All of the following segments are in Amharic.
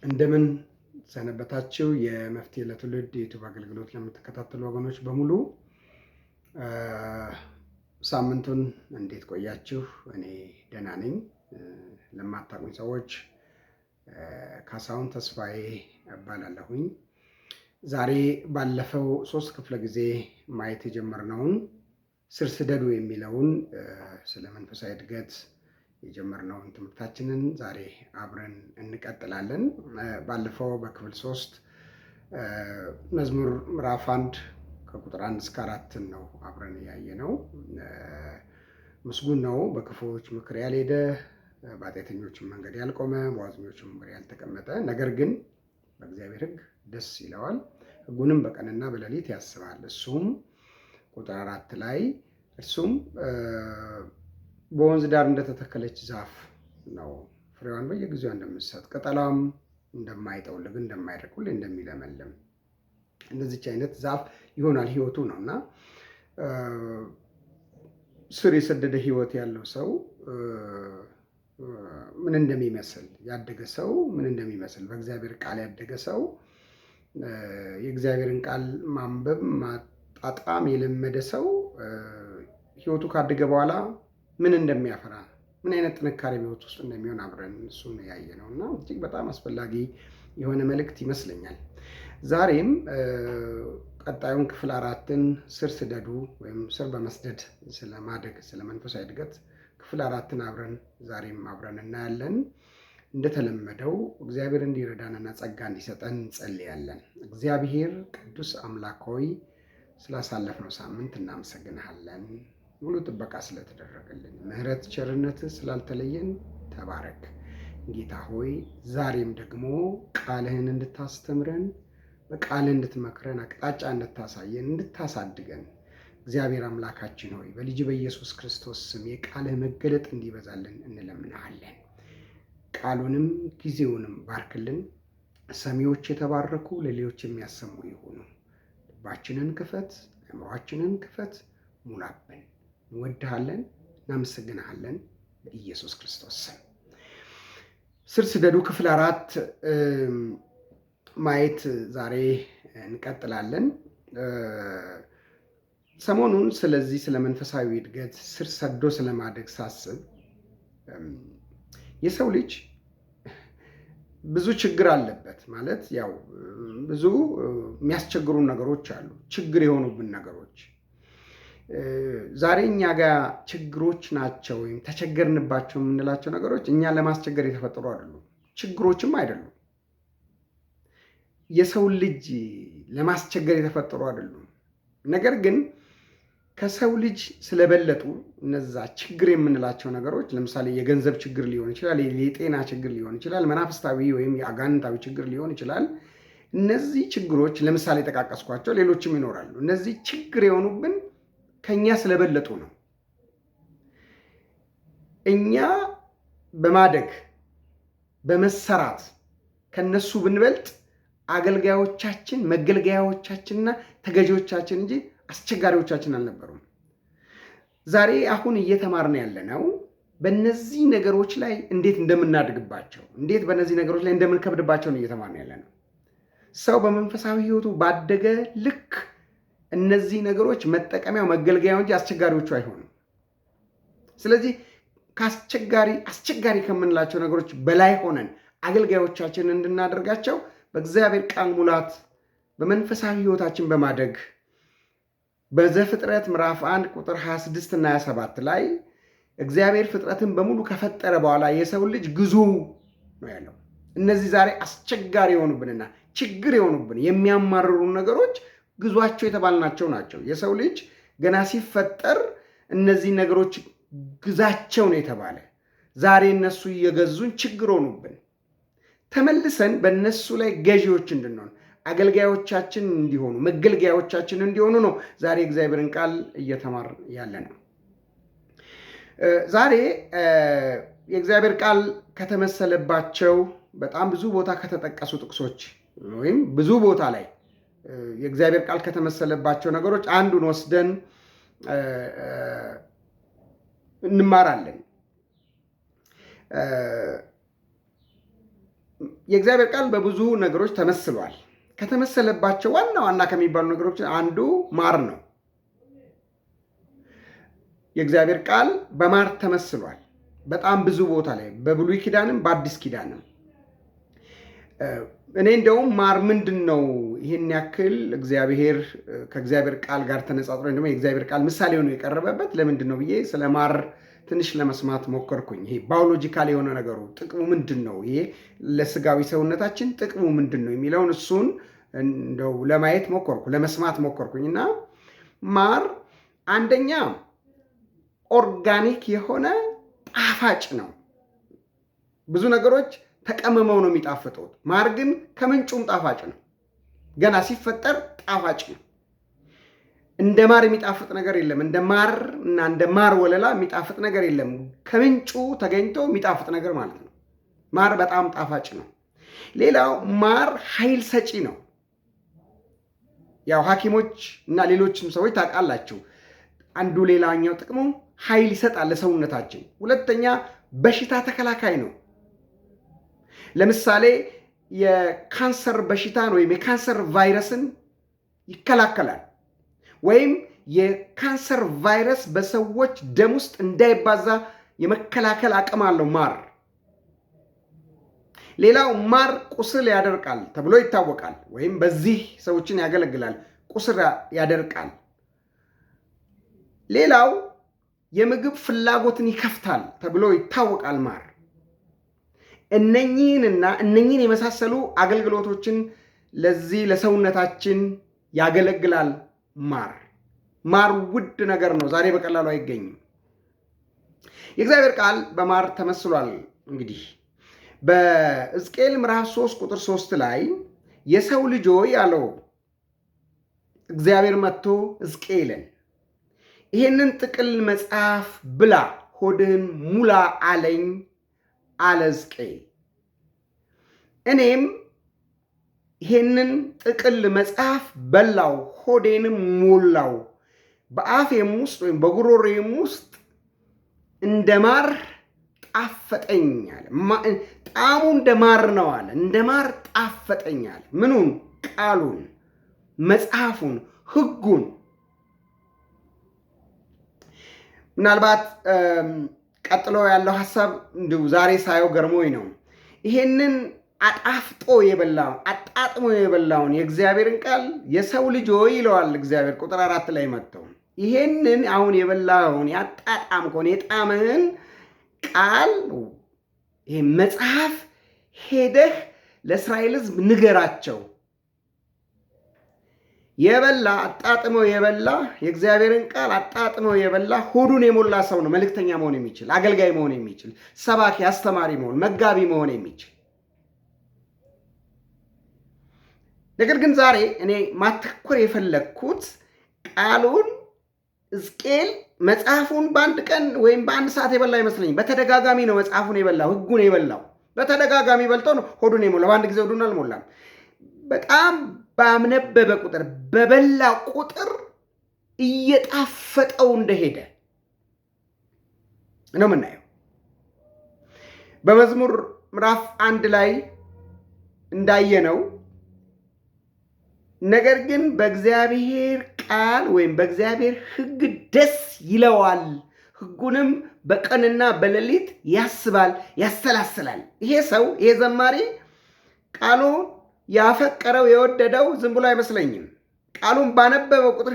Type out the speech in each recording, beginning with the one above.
እንደምን ሰነበታችሁ? የመፍትሄ ለትውልድ የዩቲዩብ አገልግሎት ለምትከታተሉ ወገኖች በሙሉ ሳምንቱን እንዴት ቆያችሁ? እኔ ደህና ነኝ። ለማታውቁኝ ሰዎች ካሳሁን ተስፋዬ እባላለሁኝ። ዛሬ ባለፈው 3 ክፍለ ጊዜ ማየት የጀመርነውን ስር ስደዱ የሚለውን ስለ መንፈሳዊ እድገት የጀመርነውን ትምህርታችንን ዛሬ አብረን እንቀጥላለን። ባለፈው በክፍል 3 መዝሙር ምዕራፍ 1 ከቁጥር 1 እስከ 4 ነው አብረን ያየነው። ምስጉን ነው በክፉዎች ምክር ያልሄደ፣ በኃጢአተኞችም መንገድ ያልቆመ፣ በዋዘኞችም ወንበር ያልተቀመጠ፣ ነገር ግን በእግዚአብሔር ሕግ ደስ ይለዋል፣ ሕጉንም በቀንና በሌሊት ያስባል። እሱም ቁጥር 4 ላይ እርሱም በወንዝ ዳር እንደተተከለች ዛፍ ነው፣ ፍሬዋን በየጊዜው እንደምትሰጥ፣ ቅጠሏም እንደማይጠወልግ እንደማይደርቅ፣ ሁሌ እንደሚለመልም እንደዚች አይነት ዛፍ ይሆናል ህይወቱ ነው። እና ስር የሰደደ ህይወት ያለው ሰው ምን እንደሚመስል ያደገ ሰው ምን እንደሚመስል በእግዚአብሔር ቃል ያደገ ሰው የእግዚአብሔርን ቃል ማንበብ ማጣጣም የለመደ ሰው ህይወቱ ካደገ በኋላ ምን እንደሚያፈራ ምን አይነት ጥንካሬ በህይወት ውስጥ እንደሚሆን አብረን እሱን ያየ ነው እና እጅግ በጣም አስፈላጊ የሆነ መልእክት ይመስለኛል። ዛሬም ቀጣዩን ክፍል 4ን ስር ስደዱ ወይም ስር በመስደድ ስለማደግ ስለ መንፈሳዊ እድገት ክፍል 4ን ዛሬም አብረን እናያለን። እንደተለመደው እግዚአብሔር እንዲረዳንና ጸጋ እንዲሰጠን እንጸልያለን። እግዚአብሔር ቅዱስ አምላክ ሆይ ስላሳለፍነው ሳምንት እናመሰግንሃለን። ሙሉ ጥበቃ ስለተደረገልን፣ ምሕረት ቸርነት ስላልተለየን ተባረክ። ጌታ ሆይ ዛሬም ደግሞ ቃልህን እንድታስተምረን፣ በቃልህ እንድትመክረን፣ አቅጣጫ እንድታሳየን፣ እንድታሳድገን እግዚአብሔር አምላካችን ሆይ በልጅ በኢየሱስ ክርስቶስ ስም የቃልህ መገለጥ እንዲበዛልን እንለምናሃለን። ቃሉንም ጊዜውንም ባርክልን። ሰሚዎች የተባረኩ ለሌሎች የሚያሰሙ ይሁኑ። ልባችንን ክፈት፣ አእምሯችንን ክፈት፣ ሙላብን። እንወድሃለን፣ እናመሰግንሃለን በኢየሱስ ክርስቶስ ስም። ስር ስደዱ ክፍል 4 ማየት ዛሬ እንቀጥላለን። ሰሞኑን ስለዚህ ስለ መንፈሳዊ እድገት ስር ሰዶ ስለማደግ ሳስብ የሰው ልጅ ብዙ ችግር አለበት። ማለት ያው ብዙ የሚያስቸግሩ ነገሮች አሉ፣ ችግር የሆኑብን ነገሮች። ዛሬ እኛ ጋር ችግሮች ናቸው ወይም ተቸገርንባቸው የምንላቸው ነገሮች እኛ ለማስቸገር የተፈጠሩ አይደሉም፣ ችግሮችም አይደሉም። የሰው ልጅ ለማስቸገር የተፈጠሩ አይደሉም። ነገር ግን ከሰው ልጅ ስለበለጡ እነዛ ችግር የምንላቸው ነገሮች ለምሳሌ የገንዘብ ችግር ሊሆን ይችላል፣ የጤና ችግር ሊሆን ይችላል፣ መናፍስታዊ ወይም የአጋንንታዊ ችግር ሊሆን ይችላል። እነዚህ ችግሮች ለምሳሌ ጠቃቀስኳቸው፣ ሌሎችም ይኖራሉ። እነዚህ ችግር የሆኑብን ከኛ ስለበለጡ ነው። እኛ በማደግ በመሰራት ከነሱ ብንበልጥ አገልጋዮቻችን መገልገያዎቻችንና ተገዢዎቻችን እንጂ አስቸጋሪዎቻችን አልነበሩም። ዛሬ አሁን እየተማርን ያለነው በእነዚህ ነገሮች ላይ እንዴት እንደምናድግባቸው፣ እንዴት በእነዚህ ነገሮች ላይ እንደምንከብድባቸው ነው እየተማርን ያለነው። ሰው በመንፈሳዊ ሕይወቱ ባደገ ልክ እነዚህ ነገሮች መጠቀሚያው መገልገያው እንጂ አስቸጋሪዎቹ አይሆኑም። ስለዚህ አስቸጋሪ ከምንላቸው ነገሮች በላይ ሆነን አገልጋዮቻችንን እንድናደርጋቸው በእግዚአብሔር ቃል ሙላት በመንፈሳዊ ሕይወታችን በማደግ በዘፍጥረት ምዕራፍ 1 ቁጥር 26 እና 27 ላይ እግዚአብሔር ፍጥረትን በሙሉ ከፈጠረ በኋላ የሰው ልጅ ግዙ ነው ያለው። እነዚህ ዛሬ አስቸጋሪ የሆኑብንና ችግር የሆኑብን የሚያማርሩ ነገሮች ግዟቸው የተባልናቸው ናቸው። የሰው ልጅ ገና ሲፈጠር እነዚህ ነገሮች ግዛቸው ነው የተባለ። ዛሬ እነሱ እየገዙን ችግር ሆኑብን። ተመልሰን በእነሱ ላይ ገዢዎች እንድንሆን አገልጋዮቻችን እንዲሆኑ መገልገያዎቻችን እንዲሆኑ ነው ዛሬ እግዚአብሔርን ቃል እየተማር ያለ ነው። ዛሬ የእግዚአብሔር ቃል ከተመሰለባቸው በጣም ብዙ ቦታ ከተጠቀሱ ጥቅሶች ወይም ብዙ ቦታ ላይ የእግዚአብሔር ቃል ከተመሰለባቸው ነገሮች አንዱን ወስደን እንማራለን። የእግዚአብሔር ቃል በብዙ ነገሮች ተመስሏል። ከተመሰለባቸው ዋና ዋና ከሚባሉ ነገሮች አንዱ ማር ነው። የእግዚአብሔር ቃል በማር ተመስሏል። በጣም ብዙ ቦታ ላይ በብሉይ ኪዳንም በአዲስ ኪዳንም። እኔ እንደውም ማር ምንድን ነው ይህን ያክል ከእግዚአብሔር ቃል ጋር ተነጻጽሮ ደግሞ የእግዚአብሔር ቃል ምሳሌ ሆኖ የቀረበበት ለምንድን ነው ብዬ ስለ ማር ትንሽ ለመስማት ሞከርኩኝ። ይሄ ባዮሎጂካል የሆነ ነገሩ ጥቅሙ ምንድን ነው፣ ይሄ ለስጋዊ ሰውነታችን ጥቅሙ ምንድን ነው የሚለውን እሱን እንደው ለማየት ሞከርኩ፣ ለመስማት ሞከርኩኝ እና ማር አንደኛ ኦርጋኒክ የሆነ ጣፋጭ ነው። ብዙ ነገሮች ተቀምመው ነው የሚጣፍጡት። ማር ግን ከምንጩም ጣፋጭ ነው። ገና ሲፈጠር ጣፋጭ ነው። እንደ ማር የሚጣፍጥ ነገር የለም። እንደ ማር እና እንደ ማር ወለላ የሚጣፍጥ ነገር የለም። ከምንጩ ተገኝቶ የሚጣፍጥ ነገር ማለት ነው። ማር በጣም ጣፋጭ ነው። ሌላው ማር ኃይል ሰጪ ነው። ያው ሐኪሞች እና ሌሎችም ሰዎች ታውቃላችሁ፣ አንዱ ሌላኛው ጥቅሙ ኃይል ይሰጣል ለሰውነታችን። ሁለተኛ በሽታ ተከላካይ ነው። ለምሳሌ የካንሰር በሽታን ወይም የካንሰር ቫይረስን ይከላከላል። ወይም የካንሰር ቫይረስ በሰዎች ደም ውስጥ እንዳይባዛ የመከላከል አቅም አለው ማር። ሌላው ማር ቁስል ያደርቃል ተብሎ ይታወቃል። ወይም በዚህ ሰዎችን ያገለግላል፣ ቁስል ያደርቃል። ሌላው የምግብ ፍላጎትን ይከፍታል ተብሎ ይታወቃል ማር። እነኚህን የመሳሰሉ አገልግሎቶችን ለዚህ ለሰውነታችን ያገለግላል ማር። ማር ውድ ነገር ነው፣ ዛሬ በቀላሉ አይገኝም። የእግዚአብሔር ቃል በማር ተመስሏል። እንግዲህ በሕዝቅኤል ምዕራፍ 3 ቁጥር 3 ላይ የሰው ልጅ ሆይ አለው እግዚአብሔር መጥቶ ሕዝቅኤልን ይህንን ጥቅል መጽሐፍ ብላ ሆድህን ሙላ አለኝ አለ ሕዝቅኤል። እኔም ይህንን ጥቅል መጽሐፍ በላው፣ ሆዴንም ሞላው፣ በአፌም ውስጥ ወይም በጉሮሬም ውስጥ እንደ ማር ጣፈጠኝ አለ። ጣዕሙ እንደ ማር ነው አለ። እንደ ማር ጣፈጠኝ አለ። ምኑን? ቃሉን፣ መጽሐፉን፣ ሕጉን። ምናልባት ቀጥሎ ያለው ሐሳብ እንዲሁ ዛሬ ሳየው ገርሞኝ ነው። ይሄንን አጣፍጦ አጣጥሞ የበላውን የእግዚአብሔርን ቃል የሰው ልጅ ሆይ ይለዋል እግዚአብሔር ቁጥር 4 ላይ መጥተው ይሄንን አሁን የበላውን ያጣጣምከውን የጣምህን ቃል ይሄ መጽሐፍ ሄደህ ለእስራኤል ሕዝብ ንገራቸው። አጣጥመው የበላ የእግዚአብሔርን ቃል አጣጥመው የበላ ሆዱን የሞላ ሰው ነው መልእክተኛ መሆን የሚችል፣ አገልጋይ መሆን የሚችል፣ ሰባኪ አስተማሪ መሆን፣ መጋቢ መሆን የሚችል። ነገር ግን ዛሬ እኔ ማተኮር የፈለግኩት ቃሉን ሕዝቅኤል መጽሐፉን በአንድ ቀን ወይም በአንድ ሰዓት የበላ አይመስለኝም። በተደጋጋሚ ነው መጽሐፉን የበላው፣ ሕጉን የበላው። በተደጋጋሚ በልቶ ነው ሆዱን የሞላው። በአንድ ጊዜ ሆዱን አልሞላም። በጣም ባነበበ ቁጥር በበላ ቁጥር እየጣፈጠው እንደሄደ ነው የምናየው። በመዝሙር ምዕራፍ 1 ላይ እንዳየነው ነገር ግን በእግዚአብሔር ቃል ወይም በእግዚአብሔር ሕግ ደስ ይለዋል፣ ሕጉንም በቀንና በሌሊት ያስባል፣ ያሰላስላል። ይሄ ሰው ይሄ ዘማሪ ቃሉን ያፈቀረው የወደደው ዝም ብሎ አይመስለኝም። ቃሉን ባነበበው ቁጥር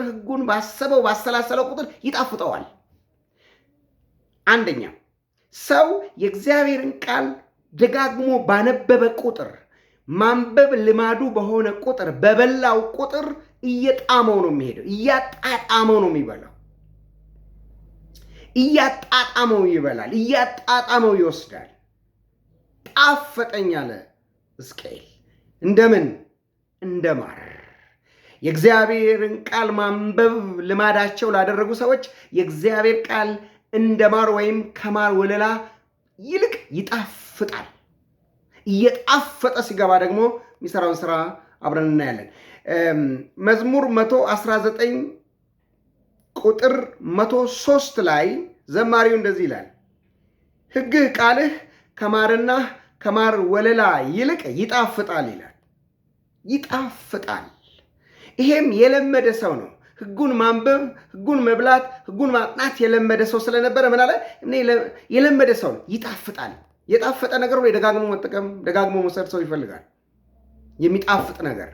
ሕጉን ባሰበው ባሰላሰለው ቁጥር ይጣፍጠዋል። አንደኛ ሰው የእግዚአብሔርን ቃል ደጋግሞ ባነበበ ቁጥር፣ ማንበብ ልማዱ በሆነ ቁጥር፣ በበላው ቁጥር እየጣመው ነው የሚሄደው፣ እያጣጣመው ነው የሚበላው፣ እያጣጣመው ይበላል፣ እያጣጣመው ይወስዳል። ጣፈጠኝ አለ ሕዝቅኤል። እንደምን? እንደ ማር። የእግዚአብሔርን ቃል ማንበብ ልማዳቸው ላደረጉ ሰዎች የእግዚአብሔር ቃል እንደ ማር ወይም ከማር ወለላ ይልቅ ይጣፍጣል። እየጣፈጠ ሲገባ ደግሞ የሚሰራውን ስራ አብረን እናያለን። መዝሙር 119 ቁጥር 103 ላይ ዘማሪው እንደዚህ ይላል፣ ሕግህ ቃልህ ከማርና ከማር ወለላ ይልቅ ይጣፍጣል ይላል። ይጣፍጣል። ይሄም የለመደ ሰው ነው። ሕጉን ማንበብ፣ ሕጉን መብላት፣ ሕጉን ማጥናት የለመደ ሰው ስለነበረ ምን አለ? የለመደ ሰው ነው። ይጣፍጣል። የጣፈጠ ነገር ወይ ደጋግሞ መጠቀም፣ ደጋግሞ መውሰድ ሰው ይፈልጋል። የሚጣፍጥ ነገር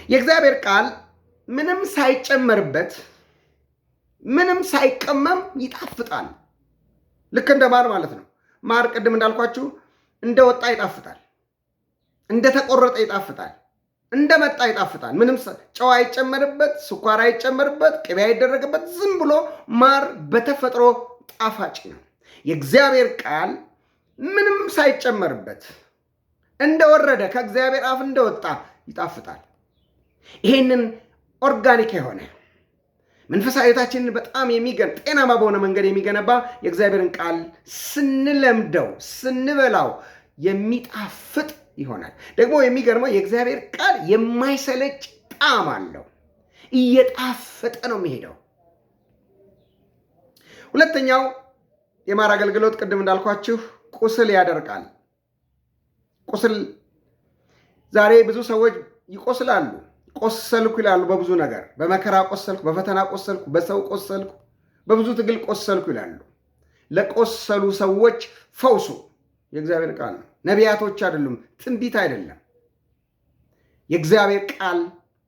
የእግዚአብሔር ቃል ምንም ሳይጨመርበት ምንም ሳይቀመም ይጣፍጣል። ልክ እንደ ማር ማለት ነው። ማር ቅድም እንዳልኳችሁ እንደወጣ ይጣፍጣል፣ እንደተቆረጠ ይጣፍጣል፣ እንደመጣ ይጣፍጣል። ምንም ጨው አይጨመርበት፣ ስኳር አይጨመርበት፣ ቅቤ አይደረግበት። ዝም ብሎ ማር በተፈጥሮ ጣፋጭ ነው። የእግዚአብሔር ቃል ምንም ሳይጨመርበት እንደወረደ ከእግዚአብሔር አፍ እንደወጣ ይጣፍጣል። ይሄንን ኦርጋኒክ የሆነ መንፈሳዊ ሕይወታችንን በጣም ጤናማ በሆነ መንገድ የሚገነባ የእግዚአብሔርን ቃል ስንለምደው ስንበላው የሚጣፍጥ ይሆናል። ደግሞ የሚገርመው የእግዚአብሔር ቃል የማይሰለች ጣዕም አለው። እየጣፈጠ ነው የሚሄደው። ሁለተኛው የማር አገልግሎት ቅድም እንዳልኳችሁ ቁስል ያደርቃል። ቁስል ዛሬ ብዙ ሰዎች ይቆስላሉ። ቆሰልኩ ይላሉ። በብዙ ነገር በመከራ ቆሰልኩ፣ በፈተና ቆሰልኩ፣ በሰው ቆሰልኩ፣ በብዙ ትግል ቆሰልኩ ይላሉ። ለቆሰሉ ሰዎች ፈውሱ የእግዚአብሔር ቃል ነው። ነቢያቶች አይደሉም፣ ትንቢት አይደለም። የእግዚአብሔር ቃል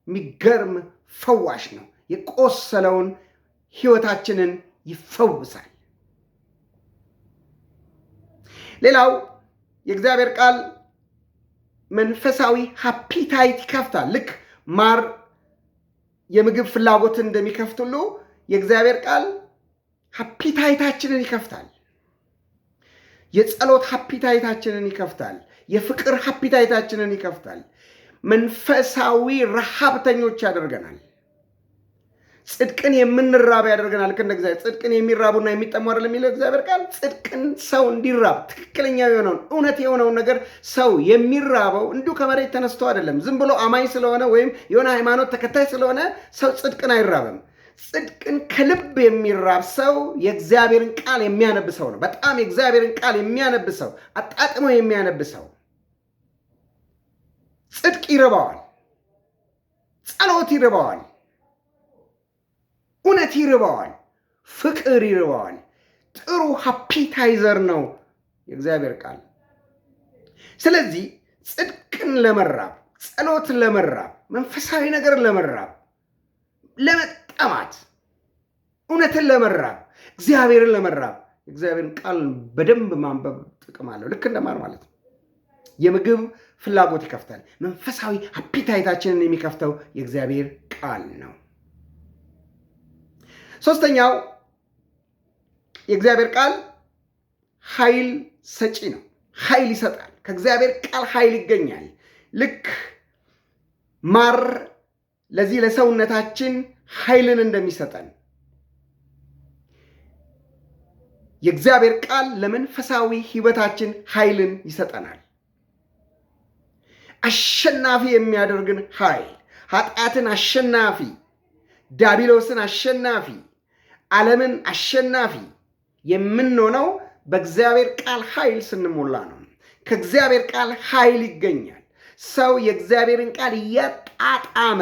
የሚገርም ፈዋሽ ነው። የቆሰለውን ሕይወታችንን ይፈውሳል። ሌላው የእግዚአብሔር ቃል መንፈሳዊ ሃፒታይት ይከፍታል። ልክ ማር የምግብ ፍላጎትን እንደሚከፍት ሁሉ የእግዚአብሔር ቃል ሃፒታይታችንን ይከፍታል። የጸሎት ሃፒታይታችንን ይከፍታል። የፍቅር ሃፒታይታችንን ይከፍታል። መንፈሳዊ ረሃብተኞች ያደርገናል። ጽድቅን የምንራብ ያደርገናል። ልክ እንደ እግዚአብሔር ጽድቅን የሚራቡና የሚጠሙ አይደለም የሚለው እግዚአብሔር ቃል። ጽድቅን ሰው እንዲራብ ትክክለኛ የሆነውን እውነት የሆነውን ነገር ሰው የሚራበው እንዲሁ ከመሬት ተነስቶ አይደለም። ዝም ብሎ አማኝ ስለሆነ ወይም የሆነ ሃይማኖት ተከታይ ስለሆነ ሰው ጽድቅን አይራብም። ጽድቅን ከልብ የሚራብ ሰው የእግዚአብሔርን ቃል የሚያነብ ሰው ነው። በጣም የእግዚአብሔርን ቃል የሚያነብ ሰው፣ አጣጥሞ የሚያነብ ሰው ጽድቅ ይርበዋል፣ ጸሎት ይርበዋል፣ እውነት ይርበዋል፣ ፍቅር ይርበዋል። ጥሩ ሃፒታይዘር ነው የእግዚአብሔር ቃል። ስለዚህ ጽድቅን ለመራብ፣ ጸሎትን ለመራብ፣ መንፈሳዊ ነገር ለመራብ፣ ለመጠማት፣ እውነትን ለመራብ፣ እግዚአብሔርን ለመራብ የእግዚአብሔርን ቃል በደንብ ማንበብ ጥቅም አለው። ልክ እንደማር ማለት ነው። የምግብ ፍላጎት ይከፍታል። መንፈሳዊ ሃፒታይታችንን የሚከፍተው የእግዚአብሔር ቃል ነው። ሶስተኛው የእግዚአብሔር ቃል ኃይል ሰጪ ነው። ኃይል ይሰጣል። ከእግዚአብሔር ቃል ኃይል ይገኛል። ልክ ማር ለዚህ ለሰውነታችን ኃይልን እንደሚሰጠን የእግዚአብሔር ቃል ለመንፈሳዊ ሕይወታችን ኃይልን ይሰጠናል። አሸናፊ የሚያደርግን ኃይል፣ ኃጢአትን አሸናፊ፣ ዲያብሎስን አሸናፊ፣ ዓለምን አሸናፊ የምንሆነው በእግዚአብሔር ቃል ኃይል ስንሞላ ነው። ከእግዚአብሔር ቃል ኃይል ይገኛል። ሰው የእግዚአብሔርን ቃል እያጣጣመ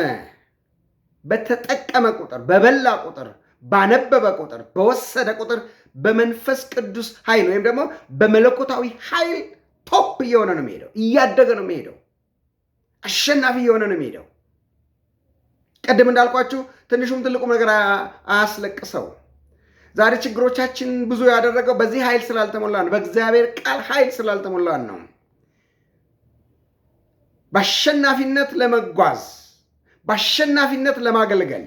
በተጠቀመ ቁጥር፣ በበላ ቁጥር፣ ባነበበ ቁጥር፣ በወሰደ ቁጥር በመንፈስ ቅዱስ ኃይል ወይም ደግሞ በመለኮታዊ ኃይል ቶፕ እየሆነ ነው የሚሄደው። እያደገ ነው የሚሄደው። አሸናፊ እየሆነ ነው የሚሄደው። ቅድም እንዳልኳችሁ ትንሹም ትልቁም ነገር አያስለቅሰው። ዛሬ ችግሮቻችን ብዙ ያደረገው በዚህ ኃይል ስላልተሞላ ነው። በእግዚአብሔር ቃል ኃይል ስላልተሞላን ነው። በአሸናፊነት ለመጓዝ በአሸናፊነት ለማገልገል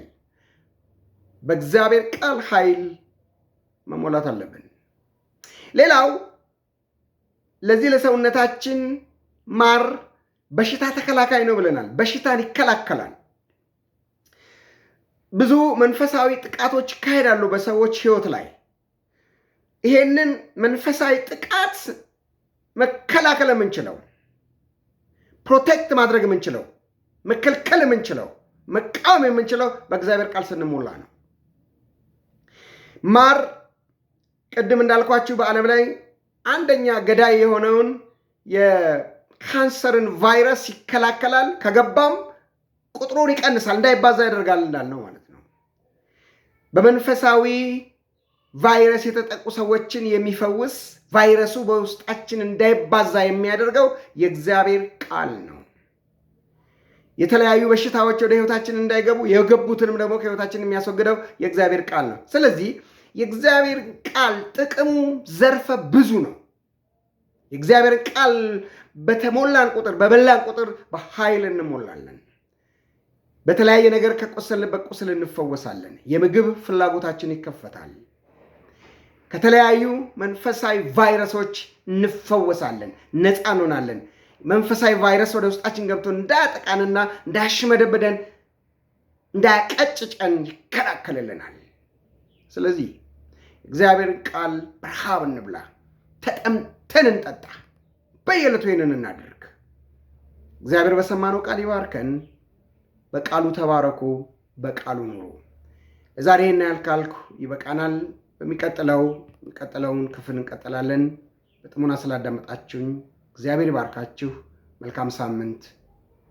በእግዚአብሔር ቃል ኃይል መሞላት አለብን። ሌላው ለዚህ ለሰውነታችን ማር በሽታ ተከላካይ ነው ብለናል። በሽታን ይከላከላል። ብዙ መንፈሳዊ ጥቃቶች ይካሄዳሉ በሰዎች ሕይወት ላይ። ይሄንን መንፈሳዊ ጥቃት መከላከል የምንችለው፣ ፕሮቴክት ማድረግ የምንችለው፣ መከልከል የምንችለው፣ መቃወም የምንችለው በእግዚአብሔር ቃል ስንሞላ ነው። ማር ቅድም እንዳልኳችሁ በዓለም ላይ አንደኛ ገዳይ የሆነውን የካንሰርን ቫይረስ ይከላከላል። ከገባም ቁጥሩን ይቀንሳል፣ እንዳይባዛ ያደርጋል እንዳልነው ማለት ነው። በመንፈሳዊ ቫይረስ የተጠቁ ሰዎችን የሚፈውስ ቫይረሱ በውስጣችን እንዳይባዛ የሚያደርገው የእግዚአብሔር ቃል ነው። የተለያዩ በሽታዎች ወደ ህይወታችን እንዳይገቡ የገቡትንም ደግሞ ከህይወታችን የሚያስወግደው የእግዚአብሔር ቃል ነው። ስለዚህ የእግዚአብሔር ቃል ጥቅሙ ዘርፈ ብዙ ነው። የእግዚአብሔር ቃል በተሞላን ቁጥር በበላን ቁጥር በኃይል እንሞላለን። በተለያየ ነገር ከቆሰልንበት ቁስል እንፈወሳለን። የምግብ ፍላጎታችን ይከፈታል። ከተለያዩ መንፈሳዊ ቫይረሶች እንፈወሳለን፣ ነፃ እንሆናለን። መንፈሳዊ ቫይረስ ወደ ውስጣችን ገብቶ እንዳያጠቃንና እንዳያሽመደብደን እንዳያቀጭጨን ይከላከልልናል። ስለዚህ እግዚአብሔር ቃል በረሃብ እንብላ፣ ተጠምተን እንጠጣ። በየዕለቱ ይህንን እናድርግ። እግዚአብሔር በሰማነው ቃል ይባርከን። በቃሉ ተባረኩ፣ በቃሉ ኑሩ። ለዛሬ ይህን ያህል ካልኩ ይበቃናል። በሚቀጥለውን ክፍል እንቀጥላለን። በጥሞና ስላዳመጣችሁኝ እግዚአብሔር ይባርካችሁ። መልካም ሳምንት